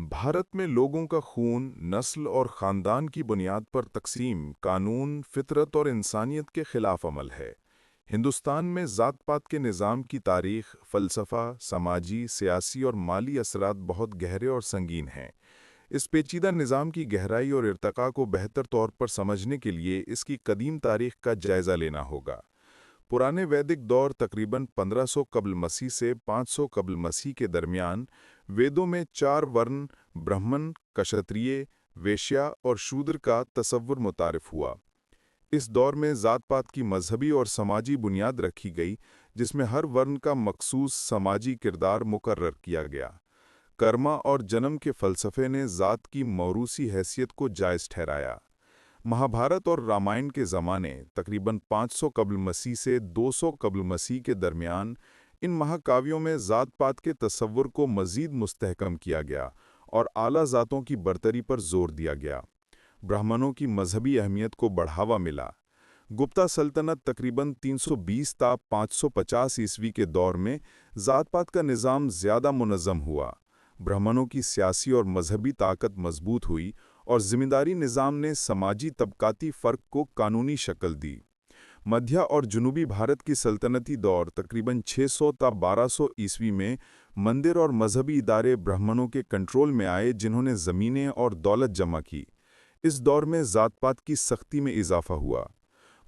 भारत में लोगों का खून, नस्ल और ख़ानदान की बुनियाद पर तक़सीम कानून, फितरत और इंसानियत के ख़िलाफ़ अमल है। हिंदुस्तान में ज़ात-पात के निज़ाम की तारीख़, फ़लसफ़ा, समाजी, सियासी और माली असरात बहुत गहरे और संगीन हैं। इस पेचीदा निज़ाम की गहराई और इर्तिक़ा को बेहतर तौर पर समझने के लिए इसकी कदीम तारीख़ का जायज़ा लेना होगा। पुराने वैदिक दौर तकरीबन 1500 कब्ल मसीह से 500 कब्ल मसीह के दरमियान वेदों में चार वर्ण ब्राह्मण, क्षत्रिय, वैश्या और शूद्र का तसव्वुर मुतारिफ हुआ। इस दौर में ज़ात-पात की मजहबी और समाजी बुनियाद रखी गई, जिसमें हर वर्ण का मखसूस समाजी किरदार मुकर्रर किया गया। कर्मा और जन्म के फ़लसफ़े ने ज़ात की मौरूसी हैसियत को जायज़ ठहराया। महाभारत और रामायण के ज़माने तकरीबन 500 कब्ल मसीह से 200 कब्ल मसीह के दरमियान इन महाकाव्यों में ज़ात-पात के तसव्वुर को मज़ीद मुस्तहकम किया गया और आला ज़ातों की बरतरी पर जोर दिया गया। ब्राह्मणों की मजहबी अहमियत को बढ़ावा मिला। गुप्ता सल्तनत तकरीबन 320 ता 550 ईस्वी के दौर में ज़ात-पात का निज़ाम ज़्यादा मुनज़्ज़म हुआ। ब्राह्मणों की सियासी और मजहबी ताकत मजबूत हुई और ज़िम्मेदारी निज़ाम ने समाजी तबकाती फ़र्क को कानूनी शक्ल दी। मध्य और जनूबी भारत की सल्तनती दौर तकरीबन 600 ता 1200 ईस्वी में मंदिर और मजहबी इदारे ब्राह्मणों के कंट्रोल में आए, जिन्होंने ज़मीनें और दौलत जमा की। इस दौर में ज़ात-पात की सख्ती में इजाफ़ा हुआ।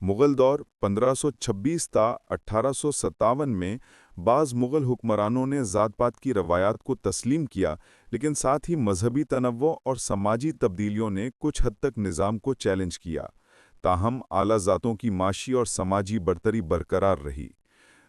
मुग़ल दौर 1526 ता 1857 में बाज़ मुग़ल हुक्मरानों ने ज़ात-पात की रवायात को तस्लीम किया, लेकिन साथ ही मजहबी तनव्वुर और समाजी तब्दीलियों ने कुछ हद तक निज़ाम को चैलेंज किया। ताहम आला ज़ातों की माशी और समाजी बरतरी बरकरार रही।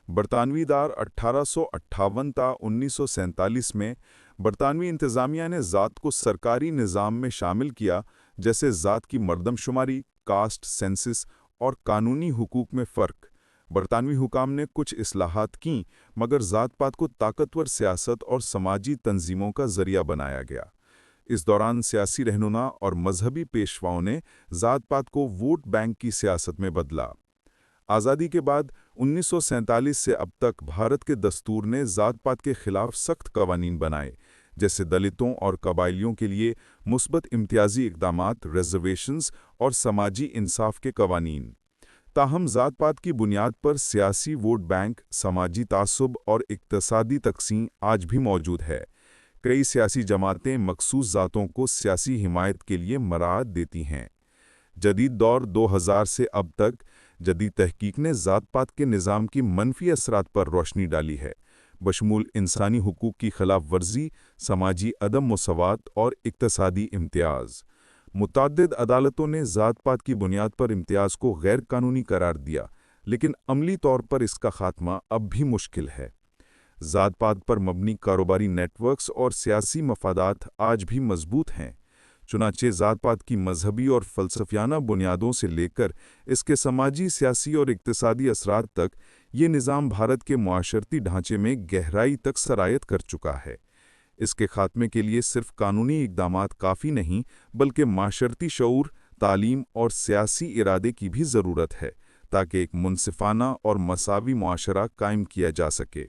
बरतानवी दौर 1858 ता 1947 में बरतानवी इंतज़ामिया ने ज़ात को सरकारी निज़ाम में शामिल किया, जैसे ज़ात की मर्दमशुमारी, कास्ट सेंसस और कानूनी हुकूक में फ़र्क। बरतानवी हुकाम ने कुछ इस्लाहात कीं, मगर ज़ात-पात को ताकतवर सियासत और समाजी तंजीमों का ज़रिया बनाया गया। इस दौरान सियासी रहनुमा और मजहबी पेशवाओं ने ज़ात-पात को वोट बैंक की सियासत में बदला। आज़ादी के बाद 1947 से अब तक भारत के दस्तूर ने ज़ात-पात के ख़िलाफ़ सख्त कवानीन बनाए, जैसे दलितों और कबायलियों के लिए मुस्बत इम्तियाज़ी इक़दामात, रिज़र्वेशंस और समाजी इंसाफ़ के कवानीन। ताहम ज़ात-पात की बुनियाद पर सियासी वोट बैंक, समाजी तासुब और इक़्तिसादी तक़सीम आज भी मौजूद है। कई सियासी जमातें मखसूस ज़ातों को सियासी हिमायत के लिए मराअत देती हैं। जदीद दौर 2000 से अब तक जदीद तहकीक ने ज़ात-पात के निज़ाम की मनफी असरात पर रोशनी डाली है, बशमूल इंसानी हुकूक की खिलाफ वर्जी, समाजी अदम मुसावात और इक़्तिसादी इम्तियाज़। मुतअद्दिद अदालतों ने ज़ात-पात की बुनियाद पर इम्तियाज़ को गैर कानूनी करार दिया, लेकिन अमली तौर पर इसका खात्मा अब भी मुश्किल है। ज़ात-पात पर मबनी कारोबारी नेटवर्क्स और सियासी मफादात आज भी मजबूत हैं। चुनांचे ज़ात-पात की मजहबी और फ़लसफ़ियाना बुनियादों से लेकर इसके समाजी, सियासी और इक़्तिसादी असरात तक, ये निज़ाम भारत के मुआशरती ढांचे में गहराई तक सरायत कर चुका है। इसके खात्मे के लिए सिर्फ कानूनी इक़दामात काफ़ी नहीं, बल्कि माशरती शऊर, तालीम और सियासी इरादे की भी ज़रूरत है, ताकि एक मुनसिफ़ाना और मसावी मुआशरा कायम किया जा सके।